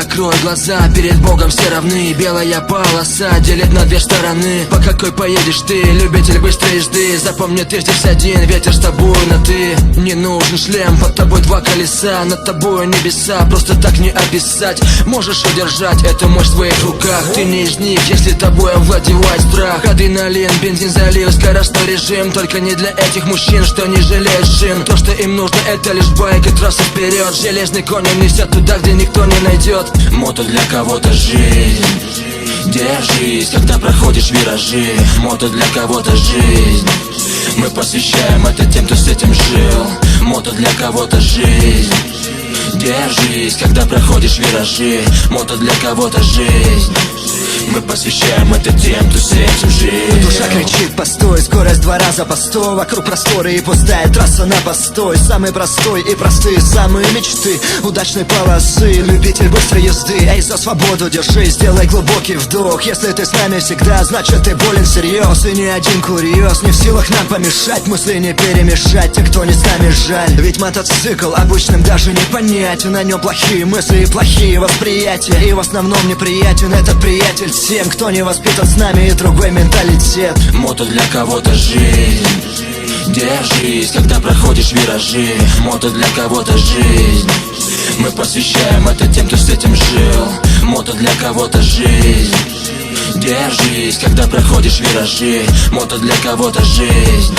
закрой глаза, перед Богом все равны. Белая полоса делит на две стороны. По какой поедешь ты, любитель быстрой езды? Запомни, ты здесь один, ветер с тобой на ты. Не нужен шлем, под тобой два колеса, над тобой небеса, просто так не описать. Можешь удержать эту мощь в своих руках. Ты не из них, если тобой овладевает страх. Адреналин, бензин залил, скоростной режим. Только не для этих мужчин, что не жалеют шин. То, что им нужно, это лишь байк и трасса вперед. Железный конь несет туда, где никто не найдет. Мото для кого-то жизнь. Держись, когда проходишь виражи. Мото для кого-то жизнь. Мы посвящаем это тем, кто с этим жил. Мото для кого-то жизнь. Держись, когда проходишь виражи. Мото для кого-то жизнь. Мы посвящаем это тем, кто с этим жил. Душа кричит постой, скорость 2 раза по 100. Вокруг просторы и пустая трасса на постой. Самый простой и простые самые мечты удачной полосы. Любитель быстрой езды, эй, за свободу держись. Сделай глубокий вдох. Если ты с нами всегда, значит ты болен всерьез. И ни один курьез не в силах нам помешать. Мысли не перемешать, те, кто не с нами, жаль. Ведь мотоцикл обычным даже не понять. На нем плохие мысли и плохие восприятия. И в основном неприятен этот приятель всем, кто не воспитан с нами, и другой менталитет. Мото для кого-то жизнь. Держись, когда проходишь виражи. Мото для кого-то жизнь. Мы посвящаем это тем, кто с этим жил. Мото для кого-то жизнь. Держись, когда проходишь виражи. Мото для кого-то жизнь.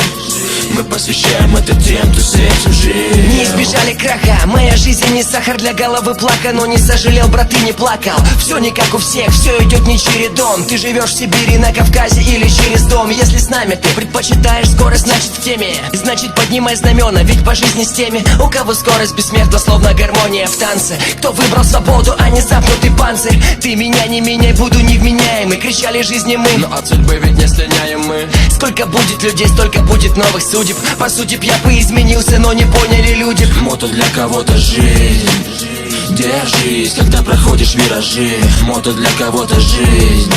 Мы посвящаем это тем, кто с этим жил. Не избежали краха, моя жизнь не сахар для головы плака. Но не сожалел, брат, и не плакал. Все не как у всех, все идет не чередом. Ты живешь в Сибири, на Кавказе или через дом. Если с нами ты предпочитаешь скорость, значит в теме. Значит поднимай знамена, ведь по жизни с теми, у кого скорость бессмертна, словно гармония в танце. Кто выбрал свободу, а не запнутый панцирь. Ты меня не меняй, буду невменяемый. Кричали жизни мы, но от судьбы ведь не слиняем мы. Сколько будет людей, столько будет новых судеб. По сути б я бы изменился, но не поняли люди. Мото для кого-то жизнь. Держись, когда проходишь виражи. Мото для кого-то жизнь.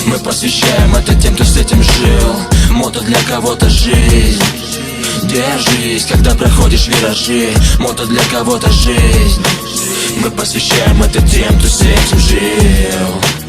Мы посвящаем это тем, кто с этим жил. Мото для кого-то жизнь. Держись, когда проходишь виражи. Мото для кого-то жизнь. Мы посвящаем это тем, кто с этим жил.